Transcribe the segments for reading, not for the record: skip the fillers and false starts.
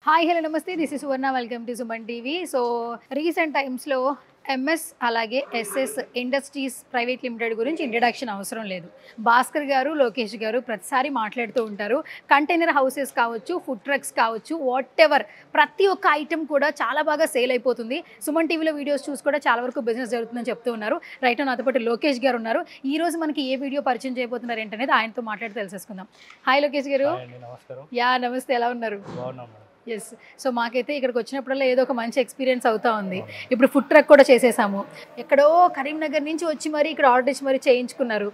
Hi hello నమస్తే this is Suvarna welcome to Suman TV. So recent టైమ్స్లో MS అలాగే SS industries private limited గురించి introduction అవసరం లేదు. భాస్కర్ గారు, లోకేష్ గారు ప్రతిసారి మాట్లాడుతూ ఉంటారు. కంటైనర్ హౌసెస్ కావచ్చు, ఫుడ్ ట్రక్స్ కావచ్చు, వాట్ ఎవర్ ప్రతి ఒక్క ఐటమ్ కూడా చాలా బాగా సేల్ అయిపోతుంది. సుమన్ టీవీలో వీడియోస్ చూసి కూడా చాలా వరకు బిజినెస్ జరుగుతుందని చెప్తూ ఉన్నారు. రైట్ నాతో పాటు లోకేష్ గారు ఉన్నారు. ఈ రోజు మనకి ఏ వీడియో పరిచయం చేయబోతున్నారు ఏంటనేది ఆయనతో మాట్లాడి తెలుసుకుందాం. హాయ్ లోకేష్ గారు. యా నమస్తే, ఎలా ఉన్నారు? ఎస్. సో మాకైతే ఇక్కడికి వచ్చినప్పుడల్లా ఏదో ఒక మంచి ఎక్స్పీరియన్స్ అవుతా ఉంది. ఇప్పుడు ఫుడ్ ట్రక్ కూడా చేసేసాము. ఎక్కడో కరీంనగర్ నుంచి వచ్చి మరి ఇక్కడ ఆర్డర్ ఇచ్చి మరి చేయించుకున్నారు.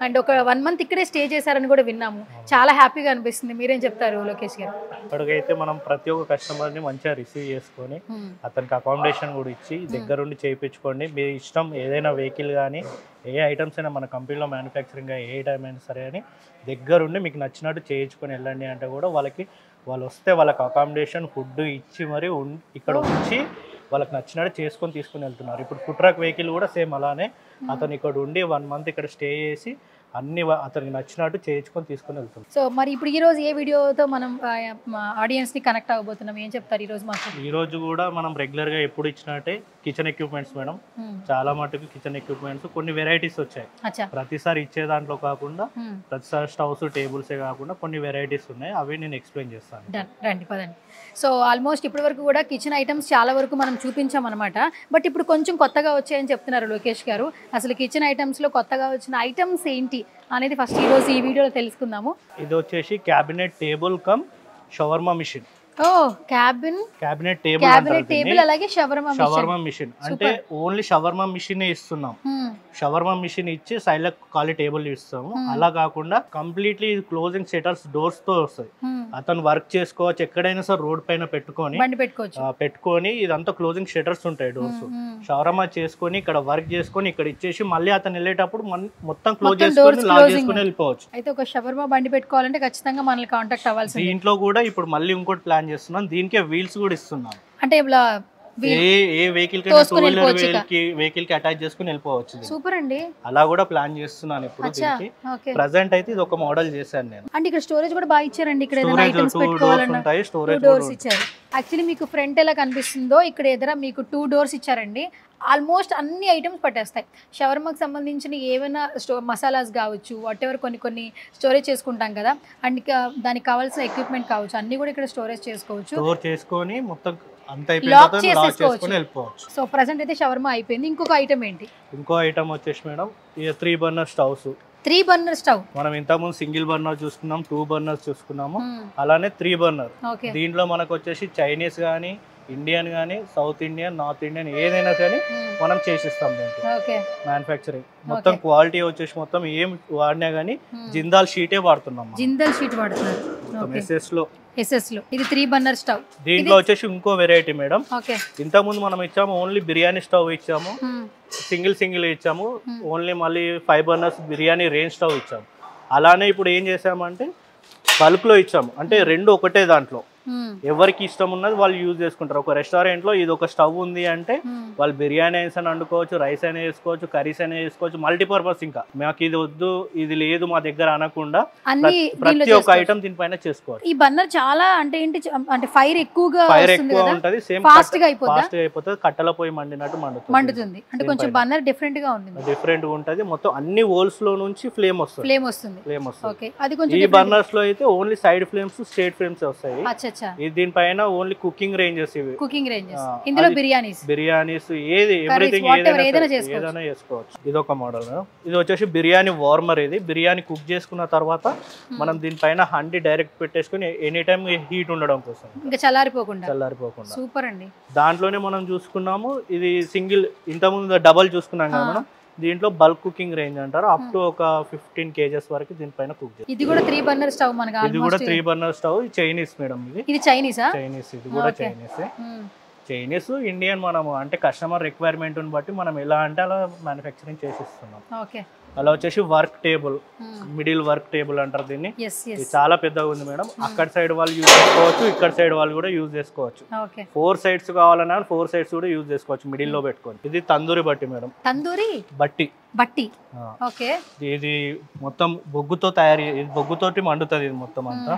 అండ్ ఒక 1 month ఇక్కడే స్టే చేశారని కూడా విన్నాము. చాలా హ్యాపీగా అనిపిస్తుంది. మీరేం చెప్తారు లోకేష్ గారు? ఇప్పటికైతే మనం ప్రతి ఒక్క కస్టమర్ని మంచిగా రిసీవ్ చేసుకొని అతనికి అకామిడేషన్ కూడా ఇచ్చి దగ్గరుండి చేయించుకోండి. మీ ఇష్టం ఏదైనా వెహికల్ కానీ ఏ ఐటమ్స్ అయినా మన కంపెనీలో మ్యానుఫ్యాక్చరింగ్ ఏ ఐటమ్ అయినా సరే అని దగ్గరుండి మీకు నచ్చినట్టు చేయించుకొని వెళ్ళండి అంటే కూడా వాళ్ళు వస్తే వాళ్ళకి అకామిడేషన్ ఫుడ్ ఇచ్చి మరి ఇక్కడ ఉంచి వాళ్ళకి నచ్చినట్టు చేసుకొని తీసుకుని వెళ్తున్నారు. ఇప్పుడు ఫుడ్ ట్రక్ వెహికల్ కూడా సేమ్ అలానే అతను ఇక్కడ ఉండి 1 month ఇక్కడ స్టే చేసి అన్ని అతనికి నచ్చినట్టు చేయించుకొని తీసుకుని వెళ్తున్నాం. సో మరి ఇప్పుడు ఈ రోజు ఏ వీడియోతో మనం ఆడియన్స్ ని కనెక్ట్ అవ్వబోతున్నాం, ఏం చెప్తారు ఈ రోజు మాకు? ఈ రోజు కూడా మనం రెగ్యులర్ గా ఎప్పుడు ఇచ్చినట్టే కిచెన్ ఎక్విప్మెంట్స్ మేడం. చాలా మటుకు కిచెన్ ఎక్విప్మెంట్స్ కొన్ని వెరైటీస్ వచ్చాయి. ప్రతిసారి ఇచ్చే దాంట్లో కాకుండా ప్రతిసారి స్టవ్స్ టేబుల్సే కాకుండా కొన్ని వెరైటీస్ ఉన్నాయి. అవి నేను ఎక్స్ప్లెయిన్ చేస్తాను. రండి పదండి. సో ఆల్మోస్ట్ ఇప్పటి వరకు కూడా కిచెన్ ఐటమ్స్ చాలా వరకు మనం చూపించాం అనమాట. బట్ ఇప్పుడు కొంచెం కొత్తగా వచ్చాయని చెప్తున్నారు లోకేష్ గారు. అసలు కిచెన్ ఐటమ్స్ లో కొత్తగా వచ్చిన ఐటమ్స్ ఏంటి అనేది ఫస్ట్ ఈ రోజు ఈ వీడియోలో తెలుసుకుందాము. ఇది వచ్చేసి cabinet table cum shawarma machine. ఓ క్యాబినెట్ టేబుల్ అలాగే షవర్మా మిషన్ అంటే ఓన్లీ షవర్మా మిషన్ ఇస్తున్నాం. షవర్మా మిషన్ ఇచ్చి సైడ్ లో ఖాళీ టేబుల్ ఇస్తాము. అలా కాకుండా కంప్లీట్లీ క్లోజింగ్ షట్టర్స్ డోర్స్ తో వస్తాయి. అతను వర్క్ చేసుకోవచ్చు ఎక్కడైనా సరే రోడ్ పైన పెట్టుకొని ఇదంతా క్లోజింగ్ షట్టర్స్ ఉంటాయి డోర్స్. షవర్మా చేసుకొని ఇక్కడ వర్క్ చేసుకొని ఇక్కడ ఇచ్చేసి మళ్ళీ అతను వెళ్ళేటప్పుడు మొత్తం క్లోజ్ చేసుకొని లాక్ చేసుకొని వెళ్ళిపోవచ్చు. అయితే ఒక షవర్మా బండి పెట్టుకోవాలంటే ఖచ్చితంగా మనల్ని కాంటాక్ట్ అవ్వాల్సి. దీంట్లో కూడా ఇప్పుడు మళ్ళీ ఇంకోటి ప్లాన్ చేస్తున్నాం. దీనికే వీల్స్ కూడా ఇస్తున్నాం. అంటే ఏ వెహికల్ వెహికల్ కి అటాచ్ చేసుకుని వెళ్ళిపోవచ్చు. సూపర్ అండి. అలా కూడా ప్లాన్ చేస్తున్నాను ఇప్పుడు. ప్రెసెంట్ అయితే ఇది ఒక మోడల్ చేశాను నేను. అంటే ఇక్కడ స్టోరేజ్ కూడా బాగా ఇచ్చారండి. ఇక్కడ ఏదైనా ఐటమ్స్ పెట్టుకోవాలన్నా 2 doors ఇచ్చారు. యాక్చువల్లీ మీకు ఫ్రంట్ ఎలా కనిపిస్తుందో ఇక్కడ ఎదుర మీకు 2 doors ఇచ్చారండి. ఆల్మోస్ట్ అన్ని ఐటమ్స్ పట్టేస్తాయి. షవర్మాకి సంబంధించిన ఏమైనా మసాలాస్ కావచ్చు, వాట్ ఎవర్ కొన్ని స్టోరేజ్ చేసుకుంటాం కదా, అండ్ దానికి కావాల్సిన ఎక్విప్మెంట్ కావచ్చు, అన్ని కూడా ఇక్కడ స్టోరేజ్ చేసుకోవచ్చు. స్టోర్ చేసుకొని మొత్తం లాక్ చేసేసుకోవచ్చు. సో ప్రెసెంట్ అయితే షవర్మా అయిపోయింది. ఇంకొక ఐటమ్ ఏంటి? ఇంకో ఐటమ్ వచ్చేసి madam 3 burner stoves. 3 burner stove. మనం ఇంతకుముందు సింగిల్ బర్నర్ చూసుకున్నాం, 2 burners చూసుకున్నాము. అలానే 3 burner. దీంట్లో మనకు వచ్చేసి చైనీస్ కానీ, ఇండియన్ కానీ, సౌత్ ఇండియన్, నార్త్ ఇండియన్ ఏదైనా కానీ మనం చేసిస్తాం. దీంట్లో మ్యానుఫ్యాక్చరింగ్ మొత్తం క్వాలిటీ వచ్చేసి మొత్తం ఏం వాడినా కానీ జిందాల్ షీటే వాడుతున్నాం. జిందాల్ షీట్ వాడుతున్నారు. ఎస్ఎస్ లో ఇది 3 burner స్టవ్. దీంట్లో వచ్చేసి ఇంకో వెరైటీ మేడం. ఇంతకుముందు మనం ఇచ్చాము ఓన్లీ బిర్యానీ స్టవ్ ఇచ్చాము, సింగిల్ ఇచ్చాము. ఓన్లీ మళ్ళీ 5 burners బిర్యానీ రేంజ్ స్టవ్ ఇచ్చాము. అలానే ఇప్పుడు ఏం చేసామంటే బల్క్ లో ఇచ్చాము. అంటే 2 ఒకటే దాంట్లో ఎవరికి ఇష్టం ఉన్నది వాళ్ళు యూజ్ చేసుకుంటారు. ఒక రెస్టారెంట్ లో ఇది ఒక స్టవ్ ఉంది అంటే వాళ్ళు బిర్యానీ అయినా వండుకోవచ్చు, రైస్ అయినా చేసుకోవచ్చు, కర్రీస్ అయినా చేసుకోవచ్చు, మల్టీపర్పస్. ఇంకా మాకు ఇది వద్దు ఇది లేదు మా దగ్గర అనకుండా ప్రతి ఒక్క ఐటమ్ దీనిపైన చేసుకోవచ్చు. ఈ బర్నర్ చాలా అంటే ఏంటి అంటే ఫైర్ ఎక్కువ ఉంటది. సేమ్ ఫాస్ట్ గా అయిపోతుంది. కట్టెల పోయి మండినట్టు మండుతుంది. అంటే కొంచెం బర్నర్ డిఫరెంట్ గా ఉంటది. మొత్తం అన్ని హోల్స్ లో నుంచి ఫ్లేమ్ వస్తుంది. ఈ బర్నర్స్ లో అయితే only side flames, straight flames వస్తాయి. దీనిపైన ఓన్లీ కుకింగ్ రేంజెస్ ఇందులో బిర్యానీస్ ఏది ఎవ్రీథింగ్ ఏదైనా చేసుకోవచ్చు. ఇది ఒక మోడల్. ఇది వచ్చేసి బిర్యానీ వార్మర్. ఇది బిర్యానీ కుక్ చేసుకున్న తర్వాత మనం దీనిపైన హండి డైరెక్ట్ పెట్టేసుకుని ఎనీ టైం హీట్ ఉండడం కోసం, ఇంకా చల్లారిపోకుండా. సూపర్ అండి. దాంట్లోనే మనం చూసుకున్నాము ఇది సింగిల్. ఇంతకుముందు డబల్ చూసుకున్నాం కదా మనం. దీంట్లో బల్క్ కుకింగ్ రేంజ్ అంటారు. అప్ టు ఒక 15 kgs వరకు దీనిపైన కుక్ చేస్తారు. ఇది కూడా 3 burner స్టవ్ మనకి. ఇది కూడా 3 burner స్టవ్. Chinese madam. ఇది చైనీస్. ఇది కూడా చైనీస్ ఇండియన్. మనము అంటే కస్టమర్ రిక్వైర్మెంట్ బట్టి మనం ఎలా అంటే అలా మ్యానుఫ్యాక్చరింగ్ చేసిస్తున్నాం. అలా వచ్చేసి work table, middle work table అంటారు దీన్ని. ఇది చాలా పెద్దగా ఉంది మేడం. అక్కడ సైడ్ వాళ్ళు యూజ్ చేసుకోవచ్చు, ఇక్కడ సైడ్ వాళ్ళు కూడా యూజ్ చేసుకోవచ్చు. 4 sides కావాలన్నా 4 sides కూడా యూజ్ చేసుకోవచ్చు మిడిల్ లో పెట్టుకొని. ఇది తందూరి బట్టి మేడం. తందూరి బట్టి. ఓకే. ఇది మొత్తం బొగ్గుతో తయారు, బొగ్గుతోటి మండుతుంది ఇది మొత్తం అంతా.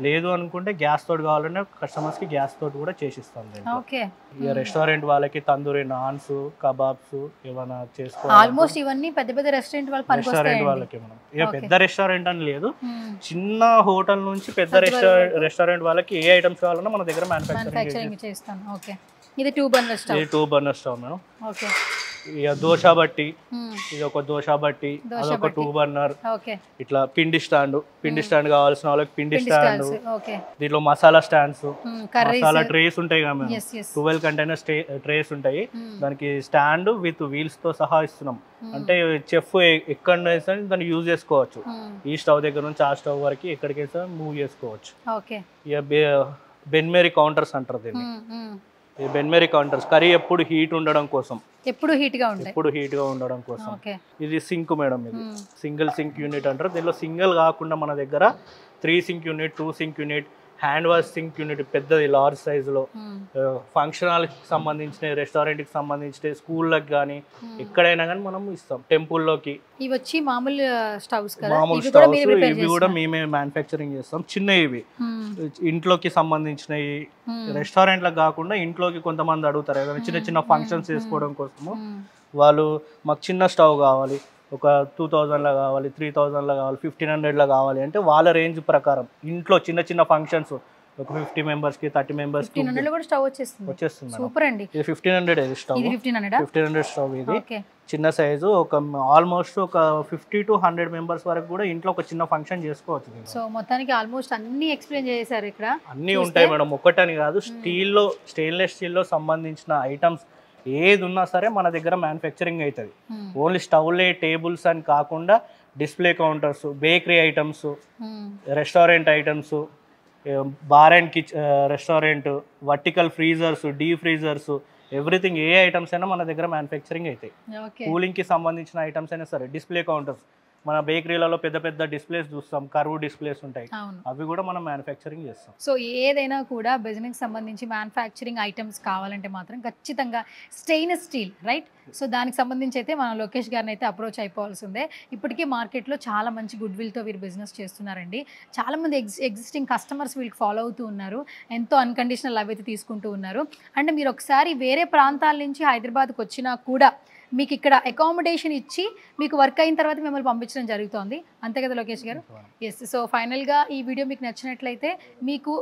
లేదు అనుకుంటే గ్యాస్ తోటి కావాలంటే కస్టమర్స్ కి గ్యాస్ తోటి కూడా చేసిస్తాం. ఓకే. ఇక రెస్టారెంట్ వాళ్ళకి తందూరి నాన్స్, కబాబ్స్ ఏమైనా చేసుకోవాలి. ఆల్మోస్ట్ ఇవన్నీ పెద్ద పెద్ద రెస్టారెంట్ వాళ్ళకి మనం ఇక పెద్ద రెస్టారెంట్ అని లేదు, చిన్న హోటల్ నుంచి పెద్ద రెస్టారెంట్ వాళ్ళకి ఏ ఐటమ్స్ కావాలన్నా మన దగ్గర మ్యానుఫ్యాక్చరింగ్ చేస్తాం. ఓకే. ఇది 2 బర్నర్ స్టవ్. ఇది 2 బర్నర్ స్టవ్ మేడం. ఓకే. ఇక దోశ బట్టి, ఇది ఒక దోశ బట్టి, అదొక 2 బర్నర్. ఇట్లా పిండి స్టాండ్ కావాల్సిన వాళ్ళకి పిండి స్టాండ్. దీంట్లో మసాలా స్టాండ్స్, మసాలా ట్రేస్ ఉంటాయి కదా మేడం, 12 కంటైనర్ ట్రేస్ ఉంటాయి. దానికి స్టాండ్ విత్ వీల్స్ తో సహా ఇస్తున్నాం. అంటే చెఫ్ ఎక్కడ దాన్ని యూజ్ చేసుకోవచ్చు, ఈ స్టవ్ దగ్గర నుంచి ఆ స్టవ్ వరకు ఎక్కడికైనా మూవ్ చేసుకోవచ్చు. ఇక బెన్మేరీ కౌంటర్స్ అంటారు దీన్ని. ఈ బెన్మేరీ కౌంటర్స్ కర్రీ ఎప్పుడు హీట్ ఉండడం కోసం, ఎప్పుడు హీట్ గా ఉండడం కోసం. ఇది సింక్ మేడం, ఇది సింగిల్ సింక్ యూనిట్ అంటారు. దీనిలో సింగిల్ కాకుండా మన దగ్గర 3 sink unit, 2 sink unit, hand wash sink unit పెద్దది లార్జ్ సైజులో, ఫంక్షన్ హాల్కి సంబంధించిన, రెస్టారెంట్కి సంబంధించిన, స్కూళ్ళకి కానీ ఎక్కడైనా కానీ మనం ఇస్తాం. టెంపుల్లోకి ఇవి వచ్చి మామూలు స్టవ్స్, ఇవి కూడా మేమే మ్యానుఫ్యాక్చరింగ్ చేస్తాం. చిన్నవి ఇవి ఇంట్లోకి సంబంధించినవి, రెస్టారెంట్లకు కాకుండా ఇంట్లోకి కొంతమంది అడుగుతారు ఏదైనా చిన్న చిన్న ఫంక్షన్స్ చేసుకోవడం కోసము. వాళ్ళు మాకు చిన్న స్టవ్ కావాలి, ఒక 2000లో కావాలి, 3000లో కావాలి, 1500లో కావాలి అంటే వాళ్ళ రేంజ్ ప్రకారం ఇంట్లో చిన్న చిన్న ఫంక్షన్స్ ఒక 50 మెంబర్స్కి, 30 మెంబర్స్కి వచ్చేస్తుంది. సూపర్ అండి. ఇది 1500 ఇది స్టవ్, 1500 స్టవ్. ఇది చిన్న సైజు, ఒక ఆల్మోస్ట్ ఒక 50 to 100 మెంబర్స్ వరకు కూడా ఇంట్లో ఒక చిన్న ఫంక్షన్ చేసుకోవచ్చు. సో మొత్తానికి ఆల్మోస్ట్ అన్ని ఎక్స్ప్లెయిన్ చేశారు ఇక్కడ. అన్నీ ఉంటాయి మేడం, ఒక్కటని కాదు. స్టెయిన్లెస్ స్టీల్లో సంబంధించిన ఐటమ్స్ ఏది ఉన్నా సరే మన దగ్గర మ్యానుఫ్యాక్చరింగ్ అవుతుంది. ఓన్లీ స్టవ్లే, టేబుల్స్ అని కాకుండా display counters, bakery items, restaurant items, bar and restaurant, vertical freezers, deep freezers, everything A items అయినా మన దగ్గర మ్యానుఫ్యాక్చరింగ్ అవుతాయి. కూలింగ్కి సంబంధించిన ఐటమ్స్ అయినా సరే, డిస్ప్లే కౌంటర్స్, మన బేకరీలలో పెద్ద పెద్ద డిస్ప్లేస్ చూస్తాం, కర్వ్ డిస్ప్లేస్ ఉంటాయి, అవి కూడా మనం మ్యానుఫ్యాక్చరింగ్ చేస్తాం. సో ఏదైనా కూడా బిజినెస్ సంబంధించి మ్యానుఫ్యాక్చరింగ్ ఐటమ్స్ కావాలంటే మాత్రం ఖచ్చితంగా స్టెయిన్లెస్ స్టీల్, రైట్? సో దానికి సంబంధించి అయితే మనం లోకేష్ గారిని అయితే అప్రోచ్ అయిపోవాల్సిందే. ఇప్పటికీ మార్కెట్లో చాలా మంచి గుడ్ విల్తో వీరు బిజినెస్ చేస్తున్నారండి. చాలామంది ఎగ్జిస్టింగ్ కస్టమర్స్ వీళ్ళకి ఫాలో అవుతూ ఉన్నారు, ఎంతో అన్కండిషనల్ లవ్ అయితే తీసుకుంటూ ఉన్నారు. అండ్ మీరు ఒకసారి వేరే ప్రాంతాల నుంచి హైదరాబాద్కి వచ్చినా కూడా మీకు ఇక్కడ అకామిడేషన్ ఇచ్చి మీకు వర్క్ అయిన తర్వాత మిమ్మల్ని పంపించడం జరుగుతుంది, అంతే కదా లోకేష్ గారు? ఎస్. సో ఫైనల్గా ఈ వీడియో మీకు నచ్చినట్లయితే మీకు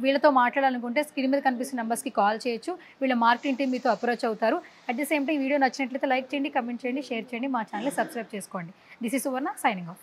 వీళ్ళతో మాట్లాడాలనుకుంటే స్క్రీన్ మీద కనిపిస్తున్న నెంబర్స్కి కాల్ చేయొచ్చు. వీళ్ళ మార్కెటింగ్ టీమ్ మీతో అప్రోచ్ అవుతారు. At the same time video నచ్చినట్లయితే లైక్ చేయండి, కమెంట్ చేయండి, షేర్ చేయండి, మా ఛానల్ సబ్స్క్రైబ్ చేసుకోండి. This is Suvarna signing off.